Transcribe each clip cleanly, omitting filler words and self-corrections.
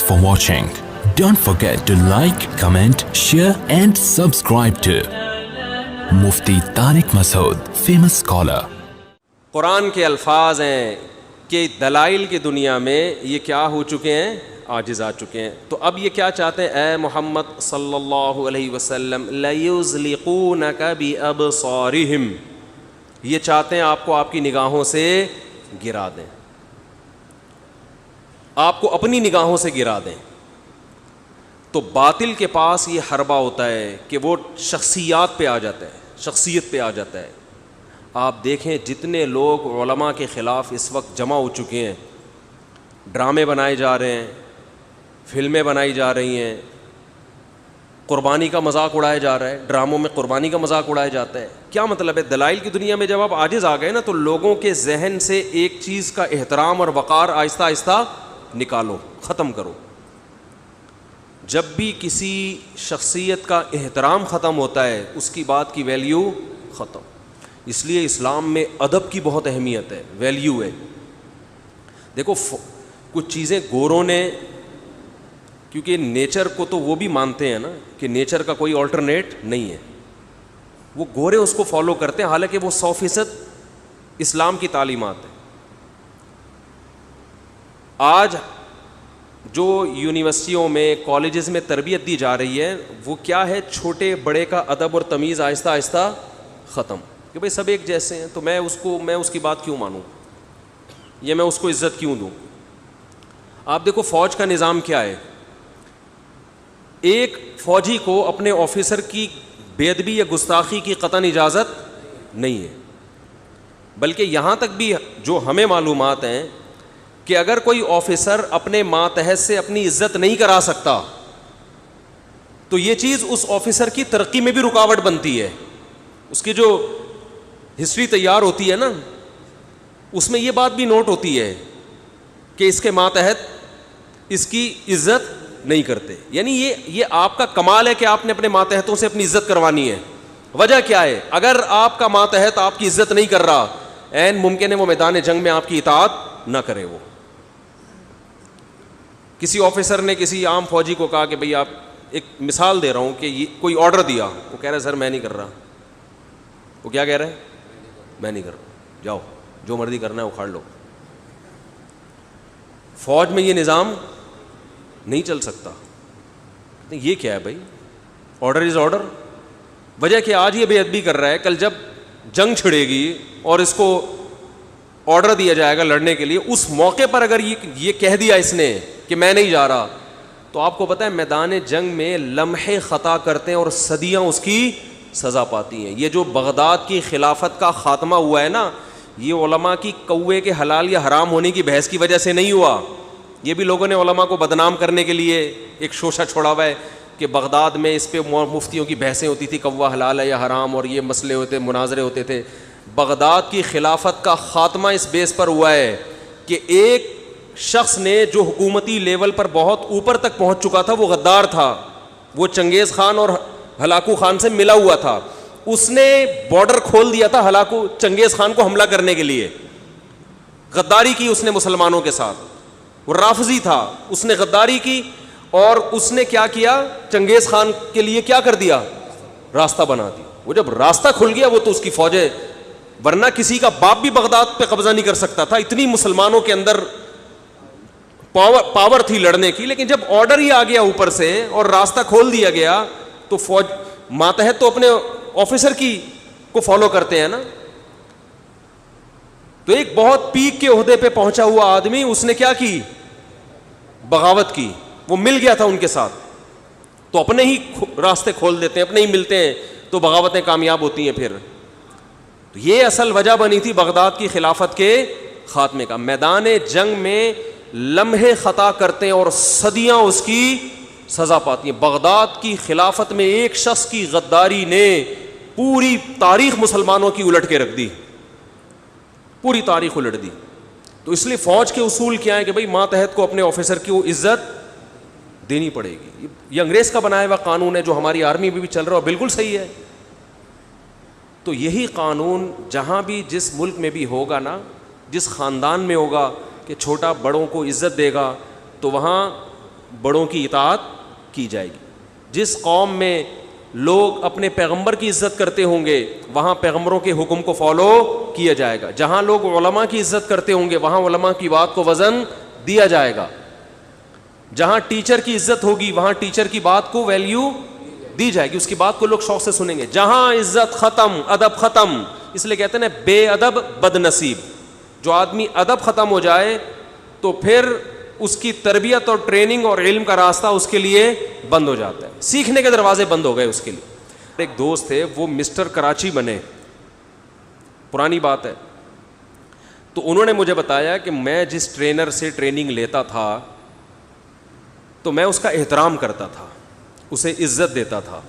for watching. Don't forget to like, comment, share and subscribe to Mufti Tariq Masood, famous scholar. قرآن کے الفاظ ہیں کہ دلائل کی دنیا میں یہ کیا ہو چکے ہیں؟ عاجز آ چکے ہیں. تو اب یہ کیا چاہتے ہیں؟ اے محمد صلی اللہ علیہ وسلم لَيُزْلِقُونَكَ بِأَبْصَارِهِمْ، یہ چاہتے ہیں آپ کو آپ کی نگاہوں سے گرا دیں، آپ کو اپنی نگاہوں سے گرا دیں. تو باطل کے پاس یہ حربہ ہوتا ہے کہ وہ شخصیات پہ آ جاتا ہے، شخصیت پہ آ جاتا ہے. آپ دیکھیں جتنے لوگ علماء کے خلاف اس وقت جمع ہو چکے ہیں، ڈرامے بنائے جا رہے ہیں، فلمیں بنائی جا رہی ہیں، قربانی کا مذاق اڑایا جا رہا ہے، ڈراموں میں قربانی کا مذاق اڑایا جاتا ہے. کیا مطلب ہے؟ دلائل کی دنیا میں جب آپ عاجز آ گئے نا تو لوگوں کے ذہن سے ایک چیز کا احترام اور وقار آہستہ آہستہ نکالو، ختم کرو. جب بھی کسی شخصیت کا احترام ختم ہوتا ہے اس کی بات کی ویلیو ختم. اس لیے اسلام میں ادب کی بہت اہمیت ہے، ویلیو ہے. دیکھو کچھ چیزیں گوروں نے، کیونکہ نیچر کو تو وہ بھی مانتے ہیں نا کہ نیچر کا کوئی آلٹرنیٹ نہیں ہے، وہ گورے اس کو فالو کرتے ہیں، حالانکہ وہ 100% اسلام کی تعلیمات ہے. آج جو یونیورسٹیوں میں کالجز میں تربیت دی جا رہی ہے وہ کیا ہے؟ چھوٹے بڑے کا ادب اور تمیز آہستہ آہستہ ختم، کہ بھئی سب ایک جیسے ہیں تو میں اس کی بات کیوں مانوں یا میں اس کو عزت کیوں دوں. آپ دیکھو فوج کا نظام کیا ہے، ایک فوجی کو اپنے آفیسر کی بے ادبی یا گستاخی کی قطعاً اجازت نہیں ہے. بلکہ یہاں تک بھی جو ہمیں معلومات ہیں کہ اگر کوئی آفیسر اپنے ماتحت سے اپنی عزت نہیں کرا سکتا تو یہ چیز اس آفیسر کی ترقی میں بھی رکاوٹ بنتی ہے. اس کی جو ہسٹری تیار ہوتی ہے نا اس میں یہ بات بھی نوٹ ہوتی ہے کہ اس کے ماتحت اس کی عزت نہیں کرتے. یعنی یہ آپ کا کمال ہے کہ آپ نے اپنے ماتحتوں سے اپنی عزت کروانی ہے. وجہ کیا ہے؟ اگر آپ کا ماتحت آپ کی عزت نہیں کر رہا، عین ممکن ہے وہ میدان جنگ میں آپ کی اطاعت نہ کرے. وہ کسی آفیسر نے کسی عام فوجی کو کہا کہ بھئی آپ، ایک مثال دے رہا ہوں کہ یہ کوئی آرڈر دیا، وہ کہہ رہا ہے سر میں نہیں کر رہا. وہ کیا کہہ رہا ہے؟ میں نہیں کر رہا، جاؤ جو مرضی کرنا ہے اکھاڑ لو. فوج میں یہ نظام نہیں چل سکتا. یہ کیا ہے بھائی؟ Order is order. وجہ کہ آج یہ بے ادبی کر رہا ہے، کل جب جنگ چھڑے گی اور اس کو آرڈر دیا جائے گا لڑنے کے لیے، اس موقع پر اگر یہ کہہ دیا اس نے کہ میں نہیں جا رہا، تو آپ کو پتہ ہے میدان جنگ میں لمحے خطا کرتے ہیں اور صدیاں اس کی سزا پاتی ہیں. یہ جو بغداد کی خلافت کا خاتمہ ہوا ہے نا، یہ علماء کی کوے کے حلال یا حرام ہونے کی بحث کی وجہ سے نہیں ہوا. یہ بھی لوگوں نے علماء کو بدنام کرنے کے لیے ایک شوشہ چھوڑا ہوا ہے کہ بغداد میں اس پہ مفتیوں کی بحثیں ہوتی تھی کوا حلال ہے یا حرام، اور یہ مسئلے ہوتے، مناظرے ہوتے تھے. بغداد کی خلافت کا خاتمہ اس بیس پر ہوا ہے کہ ایک شخص نے جو حکومتی لیول پر بہت اوپر تک پہنچ چکا تھا، وہ غدار تھا، وہ چنگیز خان اور ہلاکو خان سے ملا ہوا تھا. اس نے بارڈر کھول دیا تھا ہلاکو چنگیز خان کو حملہ کرنے کے لیے. غداری کی اس نے مسلمانوں کے ساتھ. وہ رافضی تھا، اس نے غداری کی اور اس نے کیا کیا؟ چنگیز خان کے لیے کیا کر دیا؟ راستہ بنا دیا. وہ جب راستہ کھل گیا وہ تو اس کی فوجیں، ورنہ کسی کا باپ بھی بغداد پہ قبضہ نہیں کر سکتا تھا. اتنی مسلمانوں کے اندر پاور تھی لڑنے کی. لیکن جب آرڈر ہی آ گیا اوپر سے اور راستہ کھول دیا گیا تو فوج ماتحت تو اپنے آفیسر کی کو فالو کرتے ہیں نا. تو ایک بہت پیک کے عہدے پہ پہنچا ہوا آدمی، اس نے کیا کی؟ بغاوت کی. وہ مل گیا تھا ان کے ساتھ، تو اپنے ہی راستے کھول دیتے ہیں، اپنے ہی ملتے ہیں تو بغاوتیں کامیاب ہوتی ہیں. پھر تو یہ اصل وجہ بنی تھی بغداد کی خلافت کے خاتمے کا. میدان جنگ میں لمحے خطا کرتے ہیں اور صدیاں اس کی سزا پاتی ہیں. بغداد کی خلافت میں ایک شخص کی غداری نے پوری تاریخ مسلمانوں کی الٹ کے رکھ دی، پوری تاریخ الٹ دی. تو اس لیے فوج کے اصول کیا ہے کہ بھئی ماتحت کو اپنے آفیسر کی عزت دینی پڑے گی. یہ انگریز کا بنایا ہوا قانون ہے جو ہماری آرمی میں بھی چل رہا ہے، بالکل صحیح ہے. تو یہی قانون جہاں بھی جس ملک میں بھی ہوگا نا، جس خاندان میں ہوگا کہ چھوٹا بڑوں کو عزت دے گا، تو وہاں بڑوں کی اطاعت کی جائے گی. جس قوم میں لوگ اپنے پیغمبر کی عزت کرتے ہوں گے وہاں پیغمبروں کے حکم کو فالو کیا جائے گا. جہاں لوگ علماء کی عزت کرتے ہوں گے وہاں علماء کی بات کو وزن دیا جائے گا. جہاں ٹیچر کی عزت ہوگی وہاں ٹیچر کی بات کو ویلیو دی جائے گی, اس کی بات کو لوگ شوق سے سنیں گے. جہاں عزت ختم, ادب ختم, اس لیے کہتے ہیں بے ادب بد نصیب. جو آدمی ادب ختم ہو جائے تو پھر اس کی تربیت اور ٹریننگ اور علم کا راستہ اس کے لیے بند ہو جاتا ہے, سیکھنے کے دروازے بند ہو گئے اس کے لیے. ایک دوست تھے وہ مسٹر کراچی بنے, پرانی بات ہے, تو انہوں نے مجھے بتایا کہ میں جس ٹرینر سے ٹریننگ لیتا تھا تو میں اس کا احترام کرتا تھا, اسے عزت دیتا تھا,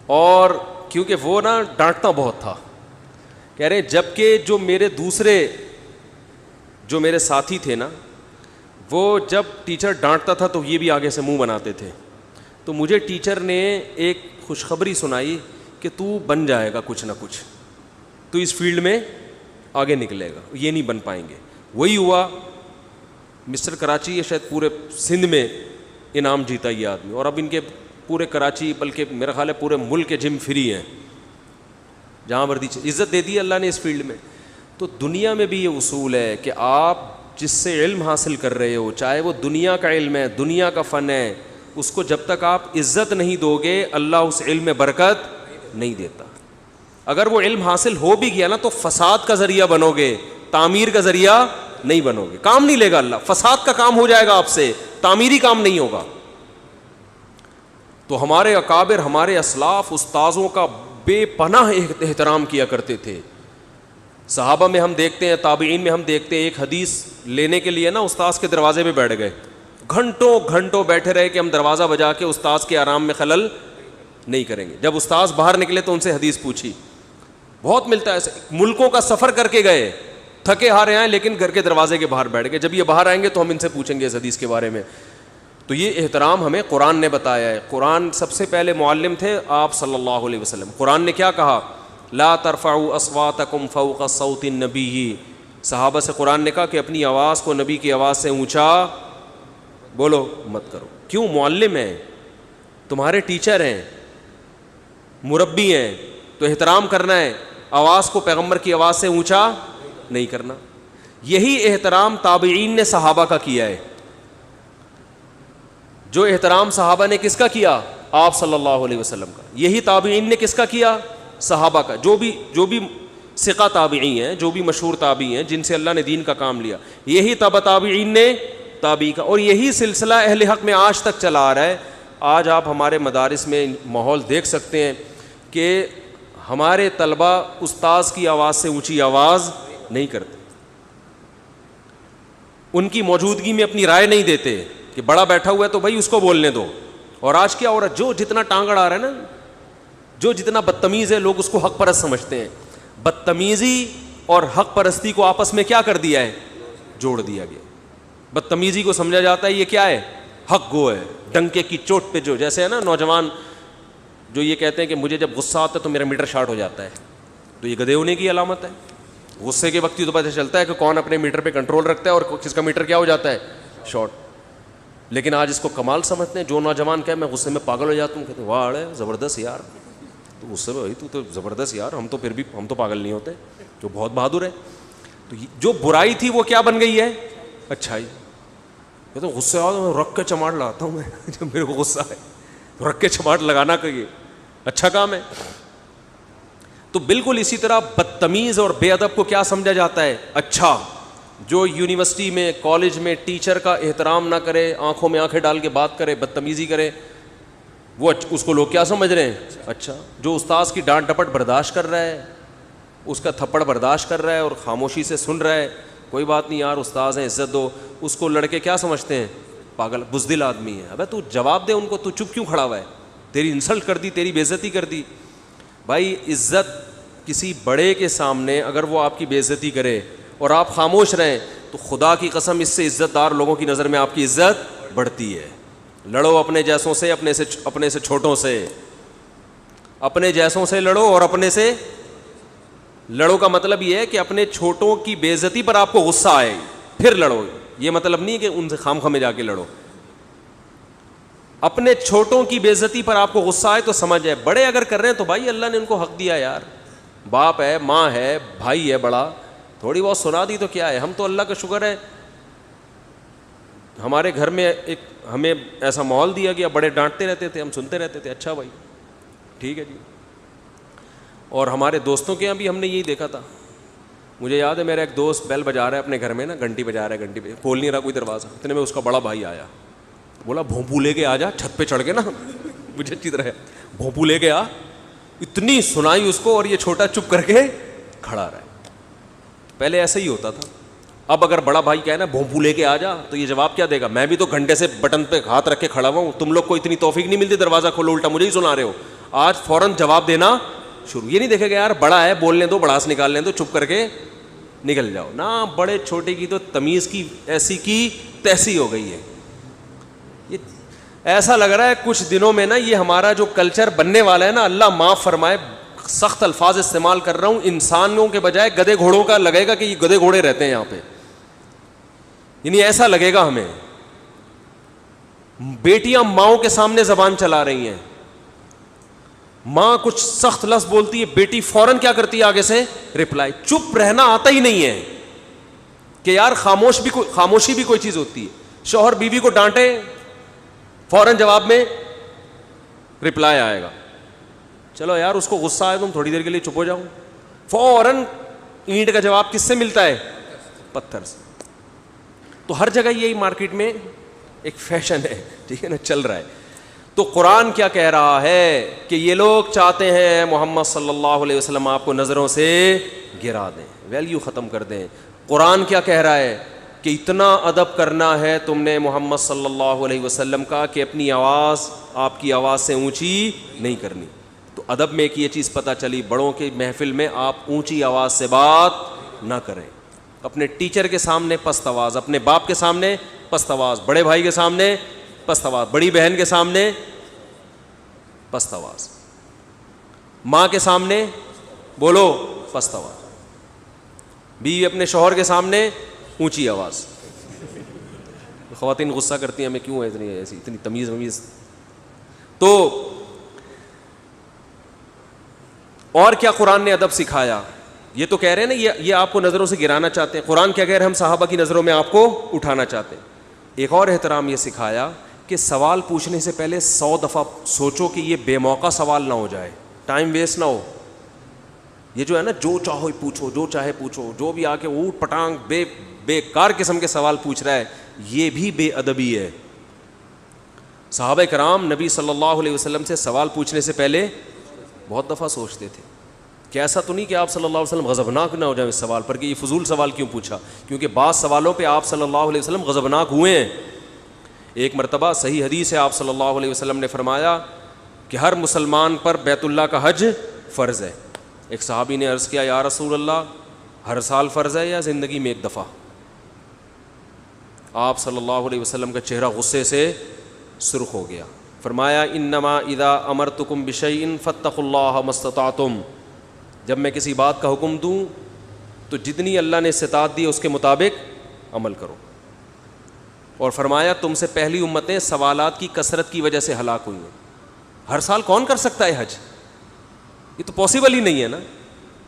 اور کیونکہ وہ نا ڈانٹتا بہت تھا. کہہ رہے جبکہ جو میرے ساتھی تھے نا وہ جب ٹیچر ڈانٹتا تھا تو یہ بھی آگے سے منہ بناتے تھے. تو مجھے ٹیچر نے ایک خوشخبری سنائی کہ تو بن جائے گا کچھ نہ کچھ, تو اس فیلڈ میں آگے نکلے گا, یہ نہیں بن پائیں گے. وہی ہوا. مسٹر کراچی یہ شاید پورے سندھ میں انعام جیتا یہ آدمی, اور اب ان کے پورے کراچی بلکہ میرا خیال ہے پورے ملک کے جم فری ہیں, جہاں مردی عزت دے دی اللہ نے اس فیلڈ میں. تو دنیا میں بھی یہ اصول ہے کہ آپ جس سے علم حاصل کر رہے ہو, چاہے وہ دنیا کا علم ہے, دنیا کا فن ہے, اس کو جب تک آپ عزت نہیں دو گے اللہ اس علم میں برکت نہیں دیتا. اگر وہ علم حاصل ہو بھی گیا نا تو فساد کا ذریعہ بنو گے, تعمیر کا ذریعہ نہیں بنو گے. کام نہیں لے گا اللہ, فساد کا کام ہو جائے گا آپ سے, تعمیری کام نہیں ہوگا. تو ہمارے اکابر, ہمارے اسلاف استاذوں کا بے پناہ احترام کیا کرتے تھے. صحابہ میں ہم دیکھتے ہیں, تابعین میں ہم دیکھتے ہیں, ایک حدیث لینے کے لیے نا استاذ کے دروازے پہ بیٹھ گئے, گھنٹوں گھنٹوں بیٹھے رہے کہ ہم دروازہ بجا کے استاذ کے آرام میں خلل نہیں کریں گے. جب استاذ باہر نکلے تو ان سے حدیث پوچھی. بہت ملتا ہے ایسے, ملکوں کا سفر کر کے گئے, تھکے ہارے آئے لیکن گھر کے دروازے کے باہر بیٹھ گئے. جب یہ باہر آئیں گے تو ہم ان سے پوچھیں گے اس حدیث کے بارے میں. تو یہ احترام ہمیں قرآن نے بتایا ہے. قرآن سب سے پہلے معلم تھے آپ صلی اللہ علیہ وسلم. قرآن نے کیا کہا؟ لا ترفعوا اصواتکم فوق صوت النبی. صحابہ سے قرآن نے کہا کہ اپنی آواز کو نبی کی آواز سے اونچا بولو مت کرو. کیوں؟ معلم ہیں, تمہارے ٹیچر ہیں, مربی ہیں, تو احترام کرنا ہے, آواز کو پیغمبر کی آواز سے اونچا نہیں کرنا. یہی احترام تابعین نے صحابہ کا کیا ہے. جو احترام صحابہ نے کس کا کیا؟ آپ صلی اللہ علیہ وسلم کا. یہی تابعین نے کس کا کیا؟ صحابہ کا. جو بھی ثقہ تابعی ہیں, جو بھی مشہور تابعی ہیں جن سے اللہ نے دین کا کام لیا, یہی تابعین نے تابعی کا. اور یہی سلسلہ اہل حق میں آج تک چلا آ رہا ہے. آج آپ ہمارے مدارس میں ماحول دیکھ سکتے ہیں کہ ہمارے طلبہ استاذ کی آواز سے اونچی آواز نہیں کرتے, ان کی موجودگی میں اپنی رائے نہیں دیتے کہ بڑا بیٹھا ہوا ہے تو بھائی اس کو بولنے دو. اور آج کیا ہو رہا ہے, جو جتنا ٹانگڑ آ رہا ہے نا, جو جتنا بدتمیز ہے, لوگ اس کو حق پرست سمجھتے ہیں. بدتمیزی اور حق پرستی کو آپس میں کیا کر دیا ہے؟ جوڑ دیا گیا. بدتمیزی کو سمجھا جاتا ہے یہ کیا ہے؟ حق گو ہے, ڈنکے کی چوٹ پہ. جو جیسے ہے نا نوجوان جو یہ کہتے ہیں کہ مجھے جب غصہ آتا ہے تو میرا میٹر شارٹ ہو جاتا ہے, تو یہ گدھے ہونے کی علامت ہے. غصے کے وقت ہی تو پتہ چلتا ہے کہ کون اپنے میٹر پہ کنٹرول رکھتا ہے اور کس کا میٹر کیا ہو جاتا ہے؟ شارٹ. لیکن آج اس کو کمال سمجھتے ہیں. جو نوجوان کہے میں غصے میں پاگل ہو جاتا ہوں, کہتے ہیں واہ اڑے زبردست یار, تو غصے میں بھائی تو زبردست یار, ہم تو پھر بھی ہم تو پاگل نہیں ہوتے, جو بہت بہادر ہے. تو جو برائی تھی وہ کیا بن گئی ہے؟ اچھائی. کہتے ہیں غصے آؤ تو میں رکھ کے چماٹ لگاتا ہوں, میں جب میرے کو غصہ ہے رکھ کے چماٹ لگانا کا یہ اچھا کام ہے. تو بالکل اسی طرح بدتمیز اور بے ادب کو کیا سمجھا جاتا ہے؟ اچھا. جو یونیورسٹی میں, کالج میں ٹیچر کا احترام نہ کرے, آنکھوں میں آنکھیں ڈال کے بات کرے, بدتمیزی کرے, وہ اس کو لوگ کیا سمجھ رہے ہیں؟ اچھا. جو استاذ کی ڈانٹ ڈپٹ برداشت کر رہا ہے, اس کا تھپڑ برداشت کر رہا ہے اور خاموشی سے سن رہا ہے, کوئی بات نہیں یار استاذ ہیں عزت دو, اس کو لڑکے کیا سمجھتے ہیں؟ پاگل بزدل آدمی ہے. ابے تو جواب دے ان کو, تو چپ کیوں کھڑا ہوا ہے؟ تیری انسلٹ کر دی, تیری بے عزتی کر دی. بھائی عزت کسی بڑے کے سامنے اگر وہ آپ کی بے عزتی کرے اور آپ خاموش رہیں تو خدا کی قسم اس سے عزت دار لوگوں کی نظر میں آپ کی عزت بڑھتی ہے. لڑو اپنے جیسوں سے, اپنے سے چھوٹوں سے, اپنے جیسوں سے لڑو اور اپنے سے لڑو کا مطلب یہ ہے کہ اپنے چھوٹوں کی بے عزتی پر آپ کو غصہ آئے پھر لڑو. یہ مطلب نہیں ہے کہ ان سے خام خامے جا کے لڑو. اپنے چھوٹوں کی بے عزتی پر آپ کو غصہ آئے تو سمجھ جائے, بڑے اگر کر رہے ہیں تو بھائی اللہ نے ان کو حق دیا یار, باپ ہے, ماں ہے, بھائی ہے بڑا, تھوڑی بہت سنا دی تو کیا ہے. ہم تو اللہ کا شکر ہے ہمارے گھر میں ایک ہمیں ایسا ماحول دیا گیا, بڑے ڈانٹتے رہتے تھے, ہم سنتے رہتے تھے, اچھا بھائی ٹھیک ہے جی. اور ہمارے دوستوں کے یہاں بھی ہم نے یہی دیکھا تھا. مجھے یاد ہے میرا ایک دوست بیل بجا رہا ہے اپنے گھر میں نا, گھنٹی بجا رہا ہے, گھنٹی کھول نہیں رہا کوئی دروازہ, اتنے میں اس کا بڑا بھائی آیا, بولا بھونپو لے کے آ جا, چھت پہ چڑھ کے نا, مجھے اچھی طرح بھونپو لے کے آ. اتنی سنائی اس کو, اور یہ چھوٹا چپ کر کے کھڑا رہا ہے. پہلے ایسا ہی ہوتا تھا. اب اگر بڑا بھائی کہے نا بھونپو لے کے آ جا, تو یہ جواب کیا دے گا؟ میں بھی تو گھنٹے سے بٹن پہ ہاتھ رکھ کے کھڑا ہوا ہوں, تم لوگ کو اتنی توفیق نہیں ملتی دروازہ کھولو, الٹا مجھے ہی سنا رہے ہو. آج فوراً جواب دینا شروع. یہ نہیں دیکھے گا یار بڑا ہے, بول لیں دو, بڑاس نکال لیں تو چپ کر کے نکل جاؤ نا. بڑے چھوٹے کی تو تمیز کی ایسی کی تیسی ہو گئی ہے. یہ ایسا لگ رہا ہے کچھ دنوں میں نا یہ ہمارا جو کلچر بننے والا ہے نا, اللہ معاف فرمائے, سخت الفاظ استعمال کر رہا ہوں, انسانوں کے بجائے گدے گھوڑوں کا لگے گا کہ یہ گدے گھوڑے رہتے ہیں یہاں پہ. یعنی ایسا لگے گا ہمیں. بیٹیاں ماؤں کے سامنے زبان چلا رہی ہیں, ماں کچھ سخت لفظ بولتی ہے, بیٹی فوراً کیا کرتی ہے آگے سے رپلائی. چپ رہنا آتا ہی نہیں ہے کہ یار خاموشی بھی کوئی چیز ہوتی ہے. شوہر بیوی کو ڈانٹے, فوراً جواب میں رپلائی آئے گا. چلو یار اس کو غصہ آئے تم تھوڑی دیر کے لیے چپ ہو جاؤ, فوراً اینٹ کا جواب کس سے ملتا ہے؟ پتھر سے. تو ہر جگہ یہی مارکیٹ میں ایک فیشن ہے, ٹھیک ہے نا, چل رہا ہے. تو قرآن کیا کہہ رہا ہے کہ یہ لوگ چاہتے ہیں محمد صلی اللہ علیہ وسلم آپ کو نظروں سے گرا دیں, ویلیو ختم کر دیں. قرآن کیا کہہ رہا ہے کہ اتنا ادب کرنا ہے تم نے محمد صلی اللہ علیہ وسلم کا کہ اپنی آواز آپ کی آواز سے اونچی نہیں کرنی. تو ادب میں ایک یہ چیز پتہ چلی, بڑوں کی محفل میں آپ اونچی آواز سے بات نہ کریں. اپنے ٹیچر کے سامنے پست آواز, اپنے باپ کے سامنے پست آواز, بڑے بھائی کے سامنے پست آواز, بڑی بہن کے سامنے پست آواز, ماں کے سامنے بولو پست آواز, بیوی اپنے شوہر کے سامنے اونچی آواز. خواتین غصہ کرتی ہیں ہمیں کیوں ہے اتنی تمیز ومیز. تو اور کیا قرآن نے ادب سکھایا؟ یہ تو کہہ رہے ہیں نا یہ آپ کو نظروں سے گرانا چاہتے ہیں. قرآن کیا کہہ رہے ہیں؟ ہم صحابہ کی نظروں میں آپ کو اٹھانا چاہتے ہیں. ایک اور احترام یہ سکھایا کہ سوال پوچھنے سے پہلے 100 دفعہ سوچو کہ یہ بے موقع سوال نہ ہو جائے, ٹائم ویسٹ نہ ہو. یہ جو ہے نا جو چاہو پوچھو, جو چاہے پوچھو, جو بھی آ کے اوٹ پٹانگ بیکار قسم کے سوال پوچھ رہا ہے, یہ بھی بے ادبی ہے. صحابہ کرام نبی صلی اللہ علیہ وسلم سے سوال پوچھنے سے پہلے بہت دفعہ سوچتے تھے کہ ایسا تو نہیں کہ آپ صلی اللہ علیہ وسلم غضبناک نہ ہو جائیں اس سوال پر کہ یہ فضول سوال کیوں پوچھا, کیونکہ بعض سوالوں پہ آپ صلی اللہ علیہ وسلم غضبناک ہوئے ہیں. ایک مرتبہ صحیح حدیث ہے, آپ صلی اللہ علیہ وسلم نے فرمایا کہ ہر مسلمان پر بیت اللہ کا حج فرض ہے. ایک صحابی نے عرض کیا یا رسول اللہ, ہر سال فرض ہے یا زندگی میں ایک دفعہ؟ آپ صلی اللہ علیہ وسلم کا چہرہ غصے سے سرخ ہو گیا. فرمایا انما اذا امرتکم بشیء فاتقوا اللہ ما استطعتم, جب میں کسی بات کا حکم دوں تو جتنی اللہ نے استطاعت دی اس کے مطابق عمل کرو. اور فرمایا تم سے پہلی امتیں سوالات کی کثرت کی وجہ سے ہلاک ہوئی ہیں. ہر سال کون کر سکتا ہے حج؟ یہ تو پاسبل ہی نہیں ہے نا.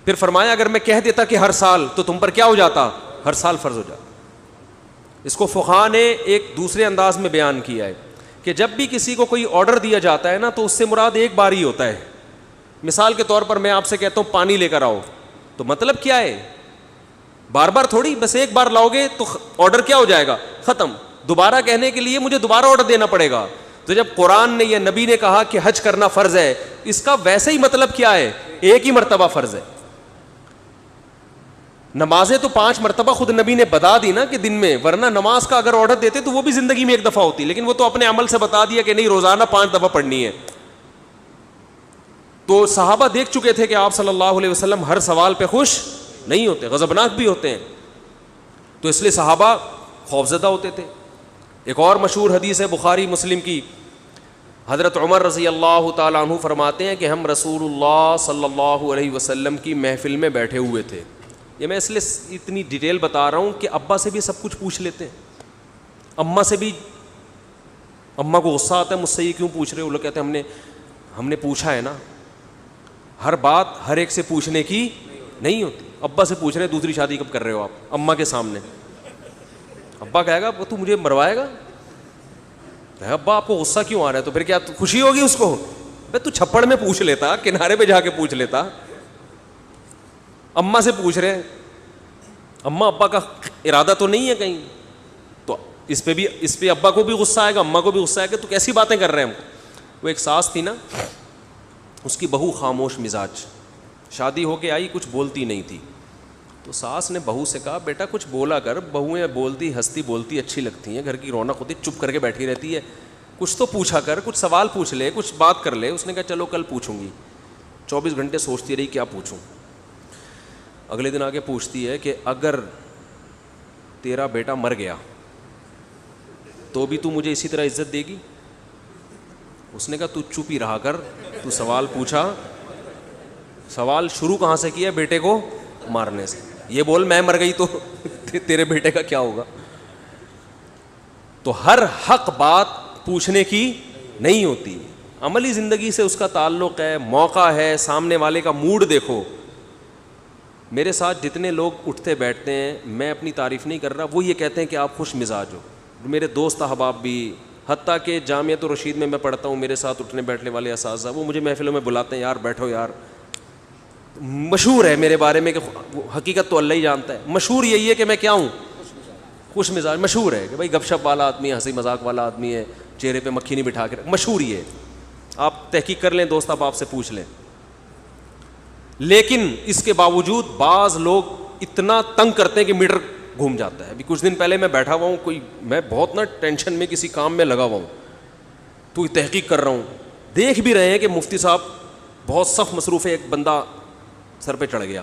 پھر فرمایا اگر میں کہہ دیتا کہ ہر سال, تو تم پر کیا ہو جاتا؟ ہر سال فرض ہو جاتا. اس کو فقہا نے ایک دوسرے انداز میں بیان کیا ہے کہ جب بھی کسی کو کوئی آرڈر دیا جاتا ہے نا تو اس سے مراد ایک بار ہی ہوتا ہے. مثال کے طور پر میں آپ سے کہتا ہوں پانی لے کر آؤ, تو مطلب کیا ہے؟ بار بار تھوڑی, بس ایک بار لاؤ گے تو آرڈر کیا ہو جائے گا؟ ختم. دوبارہ کہنے کے لیے مجھے دوبارہ آرڈر دینا پڑے گا. تو جب قرآن نے یا نبی نے کہا کہ حج کرنا فرض ہے, اس کا ویسے ہی مطلب کیا ہے؟ ایک ہی مرتبہ فرض ہے. نمازیں تو 5 مرتبہ خود نبی نے بتا دی نا کہ دن میں, ورنہ نماز کا اگر آرڈر دیتے تو وہ بھی زندگی میں ایک دفعہ ہوتی, لیکن وہ تو اپنے عمل سے بتا دیا کہ نہیں روزانہ 5 دفعہ پڑھنی ہے. تو صحابہ دیکھ چکے تھے کہ آپ صلی اللہ علیہ وسلم ہر سوال پہ خوش نہیں ہوتے, غضبناک بھی ہوتے ہیں. تو اس لیے صحابہ خوفزدہ ہوتے تھے. ایک اور مشہور حدیث ہے بخاری مسلم کی, حضرت عمر رضی اللہ تعالیٰ عنہ فرماتے ہیں کہ ہم رسول اللہ صلی اللہ علیہ وسلم کی محفل میں بیٹھے ہوئے تھے. یہ میں اس لیے اتنی ڈیٹیل بتا رہا ہوں کہ ابا سے بھی سب کچھ پوچھ لیتے ہیں. اماں سے بھی, اماں کو غصہ آتا ہے مجھ سے یہ کیوں پوچھ رہے ہو, وہ لوگ کہتے ہیں ہم نے پوچھا ہے نا. ہر بات ہر ایک سے پوچھنے کی نہیں ہوتی. ابا سے پوچھ رہے ہیں دوسری شادی کب کر رہے ہو آپ, اماں کے سامنے. ابا کہے گا تو مجھے مروائے گا. ابا آپ کو غصہ کیوں آ رہا ہے, تو پھر کیا خوشی ہوگی اس کو؟ تو چھپڑ میں پوچھ لیتا, کنارے پہ جا کے پوچھ لیتا. اماں سے پوچھ رہے ہیں, اماں ابا کا ارادہ تو نہیں ہے کہیں, تو اس پہ ابا کو بھی غصہ آئے گا, اماں کو بھی غصہ آئے گا. تو کیسی باتیں کر رہے ہیں ہم. وہ ایک ساس تھی نا, اس کی بہو خاموش مزاج, شادی ہو کے آئی, کچھ بولتی نہیں تھی. تو ساس نے بہو سے کہا بیٹا کچھ بولا کر, بہویں بولتی ہنستی بولتی اچھی لگتی ہیں, گھر کی رونق ہوتی, چپ کر کے بیٹھی رہتی ہے, کچھ تو پوچھا کر, کچھ سوال پوچھ لے, کچھ بات کر لے. اس نے کہا چلو کل پوچھوں گی. 24 گھنٹے سوچتی رہی کیا پوچھوں. اگلے دن آگے پوچھتی ہے کہ اگر تیرا بیٹا مر گیا تو بھی تو مجھے اسی طرح عزت دے گی؟ اس نے کہا تو چپ ہی رہا کر, تو سوال پوچھا, سوال شروع کہاں سے کیا؟ بیٹے کو مارنے سے. یہ بول میں مر گئی تو تیرے بیٹے کا کیا ہوگا؟ تو ہر حق بات پوچھنے کی نہیں ہوتی. عملی زندگی سے اس کا تعلق ہے, موقع ہے, سامنے والے کا موڈ دیکھو. میرے ساتھ جتنے لوگ اٹھتے بیٹھتے ہیں, میں اپنی تعریف نہیں کر رہا, وہ یہ کہتے ہیں کہ آپ خوش مزاج ہو. میرے دوست احباب بھی, حتیٰ کہ جامعۃ الرشید میں پڑھتا ہوں, میرے ساتھ اٹھنے بیٹھنے والے اساتذہ, وہ مجھے محفلوں میں بلاتے ہیں, یار بیٹھو یار. مشہور ہے میرے بارے میں کہ حقیقت تو اللہ ہی جانتا ہے, مشہور یہی ہے کہ میں کیا ہوں, خوش مزاج. مشہور ہے کہ بھائی گپ شپ والا آدمی ہے, ہنسی مذاق والا آدمی ہے, چہرے پہ مکھی نہیں بٹھا کے, مشہور یہ ہے. آپ تحقیق کر لیں, دوست آپ سے پوچھ لیں. لیکن اس کے باوجود بعض لوگ اتنا تنگ کرتے ہیں کہ میٹر گھوم جاتا ہے. ابھی کچھ دن پہلے میں بیٹھا ہوا ہوں, میں بہت نا ٹینشن میں کسی کام میں لگا ہوا ہوں, تو تحقیق کر رہا ہوں. دیکھ بھی رہے ہیں کہ مفتی صاحب بہت سخت مصروف ہے, ایک بندہ سر پہ چڑھ گیا,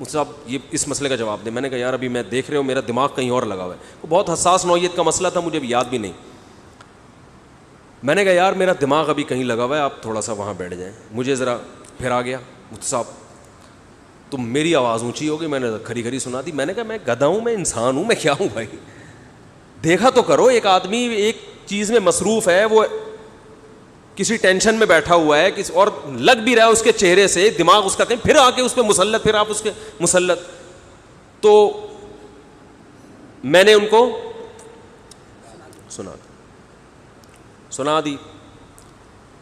مفتی صاحب یہ اس مسئلے کا جواب دیں. میں نے کہا یار ابھی میں دیکھ رہے ہو, میرا دماغ کہیں اور لگا ہوا ہے. وہ بہت حساس نوعیت کا مسئلہ تھا, مجھے ابھی یاد بھی نہیں. میں نے کہا یار میرا دماغ ابھی کہیں لگا ہوا ہے, آپ تھوڑا سا وہاں بیٹھ جائیں. مجھے ذرا پھر آ گیا, مفتی صاحب تو میری آواز اونچی ہو گئی, میں نے کھری کھری سنا دی. میں نے کہا میں گدھا ہوں, میں انسان ہوں, میں کیا ہوں بھائی, دیکھا تو کرو. ایک آدمی ایک چیز میں مصروف ہے, وہ کسی ٹینشن میں بیٹھا ہوا ہے, اور لگ بھی رہا ہے اس کے چہرے سے, دماغ اس کا کہیں, پھر آ کے اس پہ مسلط, پھر آپ اس کے مسلط. تو میں نے ان کو سنا دی.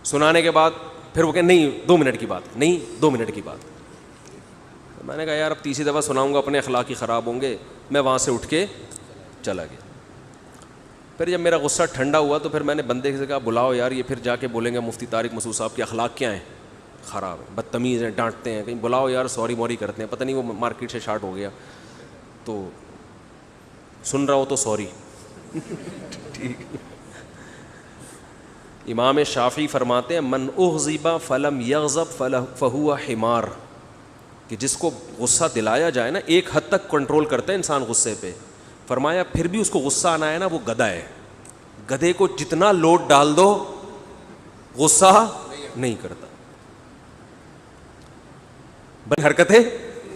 سنانے کے بعد پھر وہ کہ نہیں 2 منٹ کی بات, نہیں 2 منٹ کی بات. میں نے کہا یار اب تیسری دفعہ سناؤں گا اپنے اخلاق ہی خراب ہوں گے. میں وہاں سے اٹھ کے چلا گیا. پھر جب میرا غصہ ٹھنڈا ہوا تو پھر میں نے بندے سے کہا بلاؤ یار, یہ پھر جا کے بولیں گے مفتی طارق مسعود صاحب کے اخلاق کیا ہیں, خراب ہیں, بدتمیز ہیں, ڈانٹتے ہیں, کہیں بلاؤ یار سوری موری کرتے ہیں. پتہ نہیں وہ مارکیٹ سے شارٹ ہو گیا, تو سن رہا ہو تو سوری. ٹھیک. امام شافعی فرماتے ہیں من اغضب فلم یغضب فہو حمار, کہ جس کو غصہ دلایا جائے نا, ایک حد تک کنٹرول کرتا ہے انسان غصے پہ. فرمایا پھر بھی اس کو غصہ آنا ہے نا, وہ گدھا ہے. گدھے کو جتنا لوڈ ڈال دو غصہ نہیں کرتا. بڑی حرکت ہے,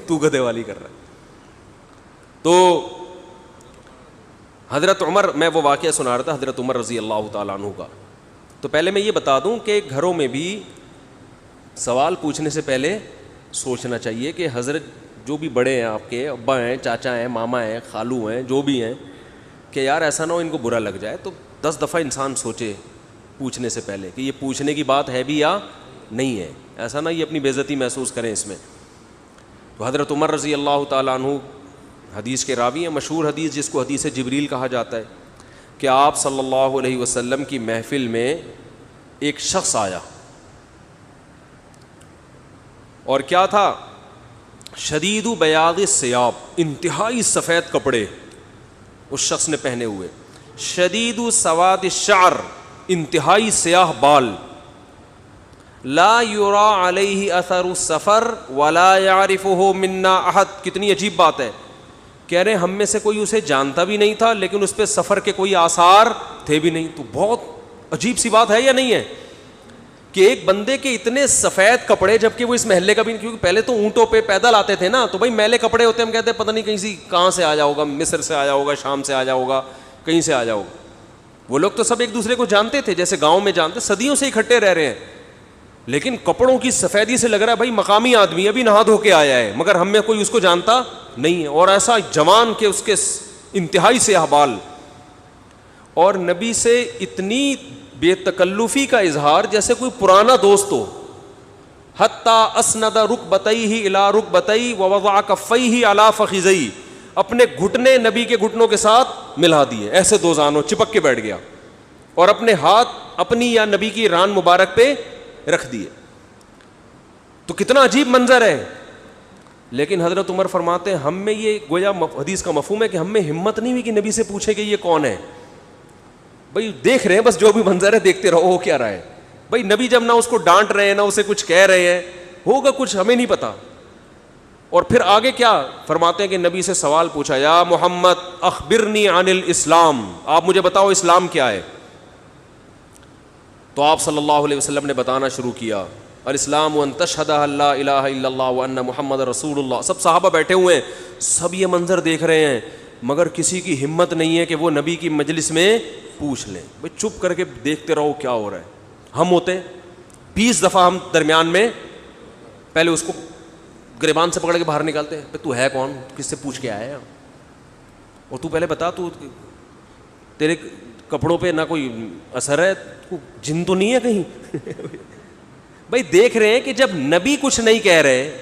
تو گدھے والی کر رہا ہے. تو حضرت عمر, میں وہ واقعہ سنا رہا تھا حضرت عمر رضی اللہ تعالیٰ عنہ کا. تو پہلے میں یہ بتا دوں کہ گھروں میں بھی سوال پوچھنے سے پہلے سوچنا چاہیے کہ حضرت جو بھی بڑے ہیں, آپ کے ابا ہیں, چاچا ہیں, ماما ہیں, خالو ہیں, جو بھی ہیں, کہ یار ایسا نہ ہو ان کو برا لگ جائے. تو 10 دفعہ انسان سوچے پوچھنے سے پہلے کہ یہ پوچھنے کی بات ہے بھی یا نہیں ہے, ایسا نہ یہ اپنی بے عزتی محسوس کریں اس میں. تو حضرت عمر رضی اللہ تعالیٰ عنہ حدیث کے راوی ہیں, مشہور حدیث جس کو حدیث جبریل کہا جاتا ہے, کہ آپ صلی اللہ علیہ وسلم کی محفل میں ایک شخص آیا, اور کیا تھا, شدید بیاض الثیاب, انتہائی سفید کپڑے اس شخص نے پہنے ہوئے, شدید سواد الشعر, انتہائی سیاہ بال, لا یرا علیہ اثر السفر ولا یعرفہ منا احد. کتنی عجیب بات ہے, کہہ رہے ہم میں سے کوئی اسے جانتا بھی نہیں تھا, لیکن اس پہ سفر کے کوئی آثار تھے بھی نہیں. تو بہت عجیب سی بات ہے یا نہیں ہے کہ ایک بندے کے اتنے سفید کپڑے, جبکہ وہ اس محلے کا بھی نہیں, کیونکہ پہلے تو اونٹوں پہ پیدل آتے تھے نا, تو بھائی میلے کپڑے ہوتے ہیں, ہم کہتے ہیں پتہ نہیں کہیں سے کہاں سے آیا ہوگا, مصر سے آیا ہوگا, شام سے آیا ہوگا, کہیں سے آ جاؤ. وہ لوگ تو سب ایک دوسرے کو جانتے تھے, جیسے گاؤں میں جانتے, صدیوں سے اکٹھے رہ رہے ہیں, لیکن کپڑوں کی سفیدی سے لگ رہا ہے بھائی مقامی آدمی ابھی نہا دھو کے آیا ہے, مگر ہم میں کوئی اس کو جانتا نہیں ہے. اور ایسا جوان کہ اس کے انتہائی سے احوال, اور نبی سے اتنی بے تکلفی کا اظہار جیسے کوئی پرانا دوست ہو. حتی اسند رکبتیہ الی رکبتیہ ووضع کفیہ علی فخذیہ, اپنے گھٹنے نبی کے گھٹنوں کے ساتھ ملا دیے, ایسے دو زانوں چپک کے بیٹھ گیا, اور اپنے ہاتھ اپنی یا نبی کی ران مبارک پہ رکھ دیے. تو کتنا عجیب منظر ہے. لیکن حضرت عمر فرماتے ہیں ہم میں یہ گویا حدیث کا مفہوم ہے کہ ہم میں ہمت نہیں ہوئی کہ نبی سے پوچھے کہ یہ کون ہے. بھائی دیکھ رہے ہیں بس جو بھی منظر ہے دیکھتے رہو, ہو کیا رہا ہے. بھائی نبی جب نہ اس کو ڈانٹ رہے ہیں نہ اسے کچھ کہہ رہے ہیں, ہوگا کچھ ہمیں نہیں پتا. اور پھر آگے کیا فرماتے ہیں کہ نبی سے سوال پوچھا, یا محمد اخبرنی عن الاسلام, آپ مجھے بتاؤ اسلام کیا ہے. تو آپ صلی اللہ علیہ وسلم نے بتانا شروع کیا, الاسلام ان تشہد ان لا الہ الا اللہ وان محمد رسول اللہ. سب صحابہ بیٹھے ہوئے ہیں, سب یہ منظر دیکھ رہے ہیں, مگر کسی کی ہمت نہیں ہے کہ وہ نبی کی مجلس میں پوچھ لیں. بھائی چپ کر کے دیکھتے رہو کیا ہو رہا ہے. ہم ہوتے 20 دفعہ ہم درمیان میں پہلے اس کو گریبان سے پکڑ کے باہر نکالتے ہیں, تو ہے کون, کس سے پوچھ کے آیا ہے, اور تو پہلے بتا, تو تیرے کپڑوں پہ نہ کوئی اثر ہے, جن تو نہیں ہے کہیں. بھائی دیکھ رہے ہیں کہ جب نبی کچھ نہیں کہہ رہے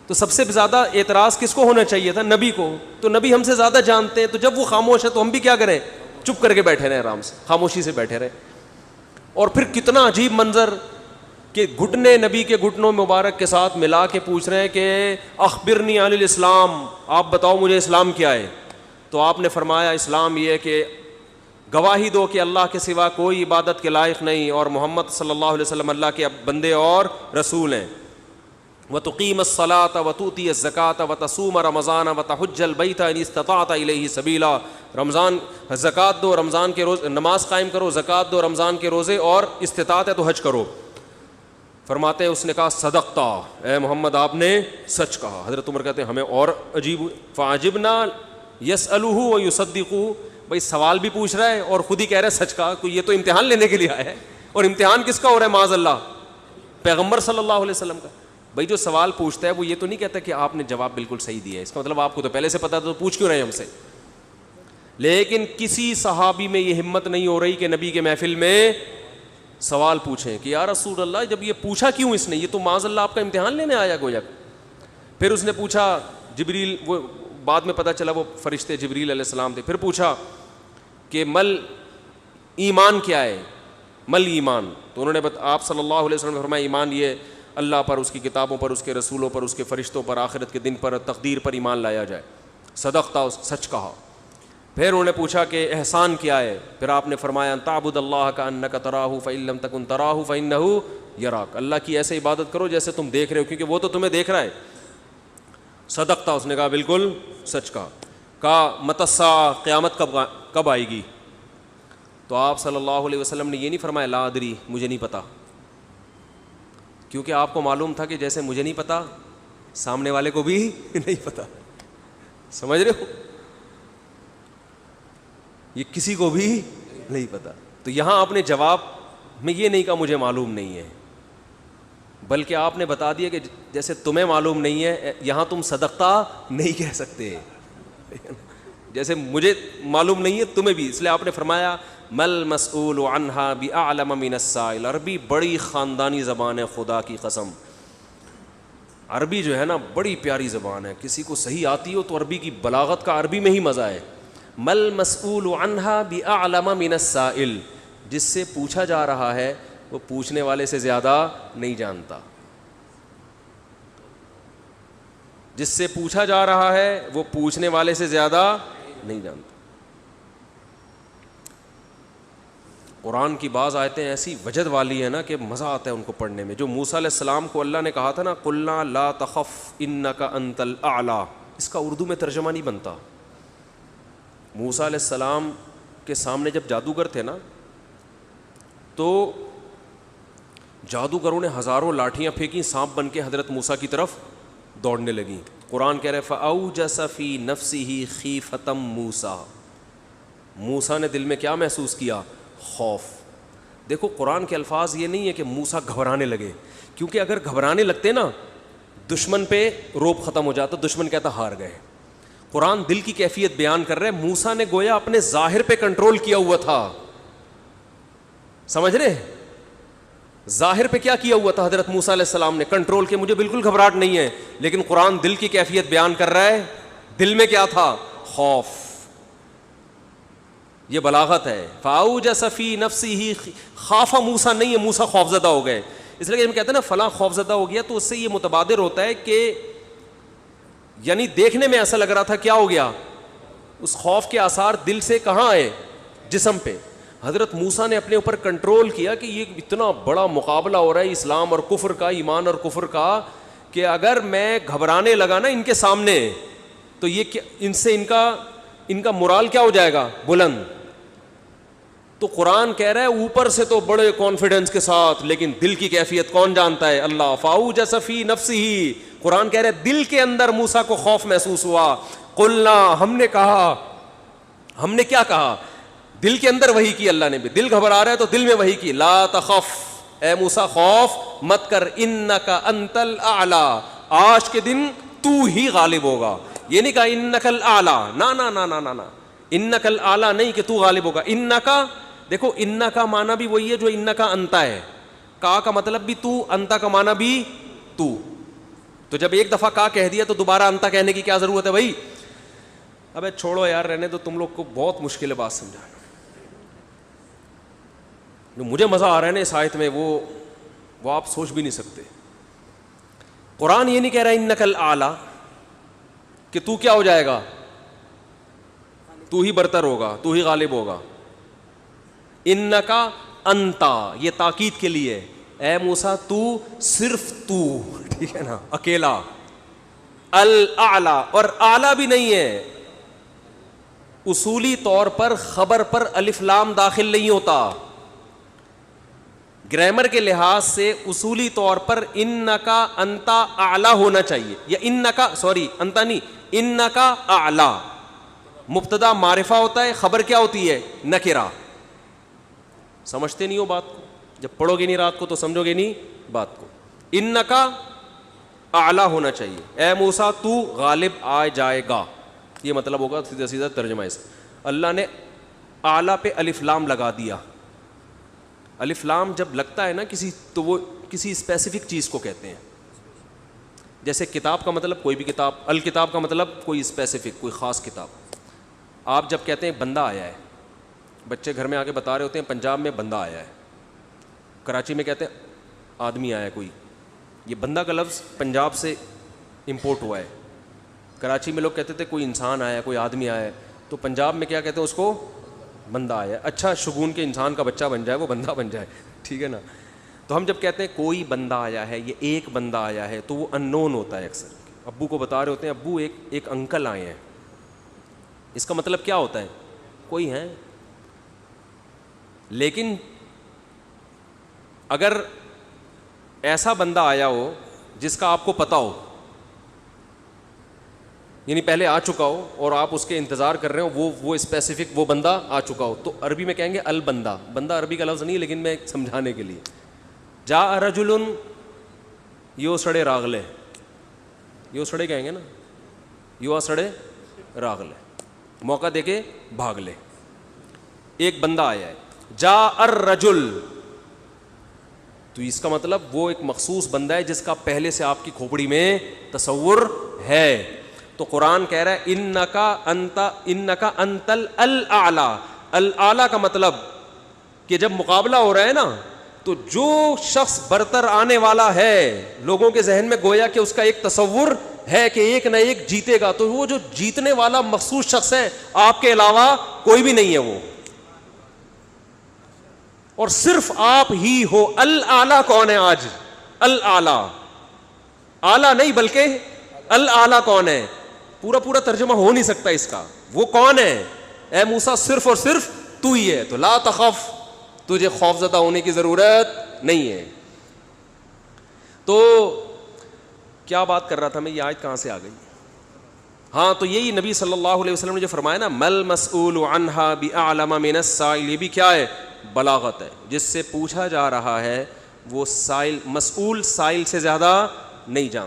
تو سب سے زیادہ اعتراض کس کو ہونا چاہیے تھا, نبی کو. تو نبی ہم سے زیادہ جانتے ہیں, تو جب وہ خاموش ہے تو ہم بھی کیا کریں, چپ کر کے بیٹھے رہے, آرام سے خاموشی سے بیٹھے رہے. اور پھر کتنا عجیب منظر کہ گھٹنے نبی کے گھٹنوں مبارک کے ساتھ ملا کے پوچھ رہے ہیں کہ اخبرنی عن الاسلام, آپ بتاؤ مجھے اسلام کیا ہے. تو آپ نے فرمایا اسلام یہ ہے کہ گواہی دو کہ اللہ کے سوا کوئی عبادت کے لائق نہیں, اور محمد صلی اللہ علیہ وسلم اللہ کے بندے اور رسول ہیں. وتقیم الصلاۃ وتؤتی الزکاۃ وتصوم رمضان وتحج البیت ان استطعت الیہ سبیلا. رمضان زکوٰۃ دو, رمضان کے روز نماز قائم کرو, زکوٰۃ دو, رمضان کے روزے, اور استطاعت ہے تو حج کرو. فرماتے ہیں اس نے کہا صدقتا, اے محمد آپ نے سچ کہا. حضرت عمر کہتے ہیں ہمیں اور عجیب, فعجبنا یسألہ ویصدقہ. بھائی سوال بھی پوچھ رہا ہے اور خود ہی کہہ رہا ہے سچ کہا, یہ تو امتحان لینے کے لیے آیا ہے. اور امتحان کس کا ہو رہا ہے, معاذ اللہ پیغمبر صلی اللہ علیہ وسلم کا. بھائی جو سوال پوچھتا ہے وہ یہ تو نہیں کہتا کہ آپ نے جواب بالکل صحیح دیا ہے, اس کا مطلب آپ کو تو پہلے سے پتا تھا, تو پوچھ کیوں رہے ہیں ہم سے. لیکن کسی صحابی میں یہ ہمت نہیں ہو رہی کہ نبی کے محفل میں سوال پوچھیں کہ یا رسول اللہ جب یہ پوچھا کیوں اس نے, یہ تو معاذ اللہ آپ کا امتحان لینے آیا گویا. پھر اس نے پوچھا, جبریل, وہ بعد میں پتہ چلا وہ فرشتے جبریل علیہ السلام تھے. پھر پوچھا کہ مل ایمان کیا ہے, مل ایمان. تو انہوں نے آپ صلی اللہ علیہ وسلم نے فرمایا ایمان یہ اللہ پر, اس کی کتابوں پر, اس کے رسولوں پر, اس کے فرشتوں پر, آخرت کے دن پر, تقدیر پر ایمان لایا جائے. صدقتا, سچ کہا. پھر انہوں نے پوچھا کہ احسان کیا ہے. پھر آپ نے فرمایا ان تعبد اللہ کأنک تراہ فإن لم تکن تراہ فإنہ یراک, اللہ کی ایسے عبادت کرو جیسے تم دیکھ رہے ہو, کیونکہ وہ تو تمہیں دیکھ رہا ہے. صدقتا, اس نے کہا بالکل سچ کہا. کہا متی الساعہ, قیامت کب آئے گی. تو آپ صلی اللہ علیہ وسلم نے یہ نہیں فرمایا لا ادری, مجھے نہیں پتا, کیونکہ آپ کو معلوم تھا کہ جیسے مجھے نہیں پتا سامنے والے کو بھی نہیں پتا. سمجھ رہے ہو, یہ کسی کو بھی نہیں پتا. تو یہاں آپ نے جواب میں یہ نہیں کہا مجھے معلوم نہیں ہے, بلکہ آپ نے بتا دیا کہ جیسے تمہیں معلوم نہیں ہے, یہاں تم صدقتا نہیں کہہ سکتے, جیسے مجھے معلوم نہیں ہے تمہیں بھی. اس لیے آپ نے فرمایا مل مسئول عنہا بأعلم من السائل. عربی بڑی خاندانی زبان ہے, خدا کی قسم. عربی جو ہے نا بڑی پیاری زبان ہے, کسی کو صحیح آتی ہو تو عربی کی بلاغت کا عربی میں ہی مزہ ہے. مل مسئول عنہا بأعلم من السائل, جس سے پوچھا جا رہا ہے وہ پوچھنے والے سے زیادہ نہیں جانتا. جس سے پوچھا جا رہا ہے وہ پوچھنے والے سے زیادہ نہیں جانتا. قرآن کی بعض آیتیں ایسی وجد والی ہیں نا کہ مزہ آتا ہے ان کو پڑھنے میں. جو موسیٰ علیہ السلام کو اللہ نے کہا تھا نا قلنا لا تخف انک انت الاعلی, اس کا اردو میں ترجمہ نہیں بنتا. موسیٰ علیہ السلام کے سامنے جب جادوگر تھے نا تو جادوگروں نے ہزاروں لاٹھیاں پھینکی, سانپ بن کے حضرت موسیٰ کی طرف دوڑنے لگیں. قرآن کہہ رہے فَأَوْجَسَ فِي نَفْسِهِ خِيفَةً مُوسیٰ, موسیٰ نے دل میں کیا محسوس کیا؟ خوف. دیکھو قرآن کے الفاظ یہ نہیں ہے کہ موسیٰ گھبرانے لگے, کیونکہ اگر گھبرانے لگتے نا دشمن پہ روب ختم ہو جاتا, دشمن کہتا ہار گئے. قرآن دل کی کیفیت بیان کر رہے ہیں. موسیٰ نے گویا اپنے ظاہر پہ کنٹرول کیا ہوا تھا, سمجھ رہے ہیں؟ ظاہر پہ کیا کیا ہوا تھا حضرت موسیٰ علیہ السلام نے؟ کنٹرول کے مجھے بالکل گھبراہٹ نہیں ہے, لیکن قرآن دل کی کیفیت بیان کر رہا ہے. دل میں کیا تھا؟ خوف. یہ بلاغت ہے. فَأَوْجَسَ فِي نَفْسِهِ خَافَ موسیٰ نہیں ہے موسیٰ خوف زدہ ہو گئے. اس لیے ہم کہتے ہیں نا فلاں خوف زدہ ہو گیا, تو اس سے یہ متبادر ہوتا ہے کہ یعنی دیکھنے میں ایسا لگ رہا تھا کیا ہو گیا, اس خوف کے آثار دل سے کہاں آئے؟ جسم پہ. حضرت موسیٰ نے اپنے اوپر کنٹرول کیا کہ یہ اتنا بڑا مقابلہ ہو رہا ہے اسلام اور کفر کا, ایمان اور کفر کا, کہ اگر میں گھبرانے لگا نا ان کے سامنے تو یہ ان سے ان کا مورال کیا ہو جائے گا؟ بلند. تو قرآن کہہ رہا ہے اوپر سے تو بڑے کانفیڈنس کے ساتھ, لیکن دل کی کیفیت کون جانتا ہے؟ اللہ. فَأَوْجَسَ فِي نَفْسِهِ, قرآن کہہ رہا ہے دل کے اندر موسیٰ کو خوف محسوس ہوا. قُلْنَا, ہم نے کہا, ہم نے کیا کہا؟ دل کے اندر وحی کی اللہ نے بھی. دل گھبرا رہا ہے تو دل میں وحی کی. لَا تَخَفْ, اے موسیٰ خوف مت کر, اِنَّكَ أَنْتَ الْأَعْلَى, آج کے دن تو ہی غالب ہوگا. یہ نہیں کہا اِنَّكَ الْأَعْلَى, نا نا نا نا نا, اِنَّكَ الْأَعْلَى نہیں کہ تو غالب ہوگا. اِنَّكَ, دیکھو اِنَّا کا معنی بھی وہی ہے جو اِنَّا کا انتا ہے. کا مطلب بھی تو, انتا کا معنی بھی تو. تو جب ایک دفعہ کا کہہ دیا تو دوبارہ انتا کہنے کی کیا ضرورت ہے بھائی؟ ابے چھوڑو یار, رہنے تو, تم لوگ کو بہت مشکل ہے بات سمجھانا. جو مجھے مزہ آ رہا ہے نا اس آیت میں وہ آپ سوچ بھی نہیں سکتے. قرآن یہ نہیں کہہ رہا اِنَّكَ الْأَعْلَى کہ تو کیا ہو جائے گا, تو ہی برتر ہوگا, تو ہی غالب ہوگا. انکا انتا, یہ تاکید کے لیے, اے موسیٰ تو, صرف تو, ٹھیک ہے نا, اکیلا. الاعلی, اور اعلی بھی نہیں ہے. اصولی طور پر خبر پر الف لام داخل نہیں ہوتا. گرامر کے لحاظ سے اصولی طور پر انکا انتا اعلی ہونا چاہیے, یا انکا, سوری انتا نہیں, انکا اعلی. مبتدا معرفہ ہوتا ہے, خبر کیا ہوتی ہے؟ نکرہ. سمجھتے نہیں ہو بات کو, جب پڑھو گے نہیں رات کو تو سمجھو گے نہیں بات کو. انکا اعلی ہونا چاہیے, اے موسیٰ تو غالب آ جائے گا, یہ مطلب ہوگا سیدھا سیدھا ترجمہ اس. اللہ نے اعلی پہ الف لام لگا دیا. الف لام جب لگتا ہے نا کسی, تو وہ کسی اسپیسیفک چیز کو کہتے ہیں. جیسے کتاب کا مطلب کوئی بھی کتاب, الکتاب کا مطلب کوئی اسپیسیفک, کوئی خاص کتاب. آپ جب کہتے ہیں بندہ آیا ہے, بچے گھر میں آ کے بتا رہے ہوتے ہیں پنجاب میں بندہ آیا ہے, کراچی میں کہتے ہیں آدمی آیا ہے کوئی. یہ بندہ کا لفظ پنجاب سے امپورٹ ہوا ہے. کراچی میں لوگ کہتے تھے کوئی انسان آیا ہے, کوئی آدمی آیا ہے, تو پنجاب میں کیا کہتے ہیں اس کو؟ بندہ آیا ہے. اچھا شگون کے انسان کا بچہ بن جائے, وہ بندہ بن جائے, ٹھیک ہے نا. تو ہم جب کہتے ہیں کوئی بندہ آیا ہے, یہ ایک بندہ آیا ہے, تو وہ ان نون ہوتا ہے. اکثر ابو کو بتا رہے ہوتے ہیں ابو ایک انکل آئے ہیں, اس کا مطلب کیا ہوتا ہے؟ کوئی ہے. لیکن اگر ایسا بندہ آیا ہو جس کا آپ کو پتا ہو, یعنی پہلے آ چکا ہو اور آپ اس کے انتظار کر رہے ہو, وہ اسپیسیفک وہ بندہ آ چکا ہو, تو عربی میں کہیں گے البندہ. بندہ عربی کا لفظ نہیں, لیکن میں سمجھانے کے لیے, جاء رجل یو سڑے راغلے, یو سڑے کہیں گے نا, یو سڑے راغلے, موقع دے کے بھاگ لے. ایک بندہ آیا ہے. جاء الرجل, تو اس کا مطلب وہ ایک مخصوص بندہ ہے جس کا پہلے سے آپ کی کھوپڑی میں تصور ہے. تو قرآن کہہ رہا ہے انکا انت الاعلی. الاعلی کا مطلب کہ جب مقابلہ ہو رہا ہے نا, تو جو شخص برتر آنے والا ہے لوگوں کے ذہن میں گویا کہ اس کا ایک تصور ہے کہ ایک نہ ایک جیتے گا, تو وہ جو جیتنے والا مخصوص شخص ہے, آپ کے علاوہ کوئی بھی نہیں ہے وہ, اور صرف آپ ہی ہو. الاعلی کون ہے آج؟ الاعلی, اعلی نہیں بلکہ الاعلی کون ہے؟ پورا ترجمہ ہو نہیں سکتا اس کا. وہ کون ہے؟ اے موسیٰ صرف اور صرف تو ہی ہے. تو لا تخف, تجھے خوف زدہ ہونے کی ضرورت نہیں ہے. تو کیا بات کر رہا تھا میں, یہ آیت کہاں سے آ گئی؟ ہاں تو یہی نبی صلی اللہ علیہ وسلم نے جو فرمایا نا مل مسئول عنہا بأعلم من السائل، یہ بھی کیا ہے؟ بلاغت ہے. جس سے پوچھا جا رہا ہے وہ سائل مسئول سائل سے زیادہ نہیں جانتا.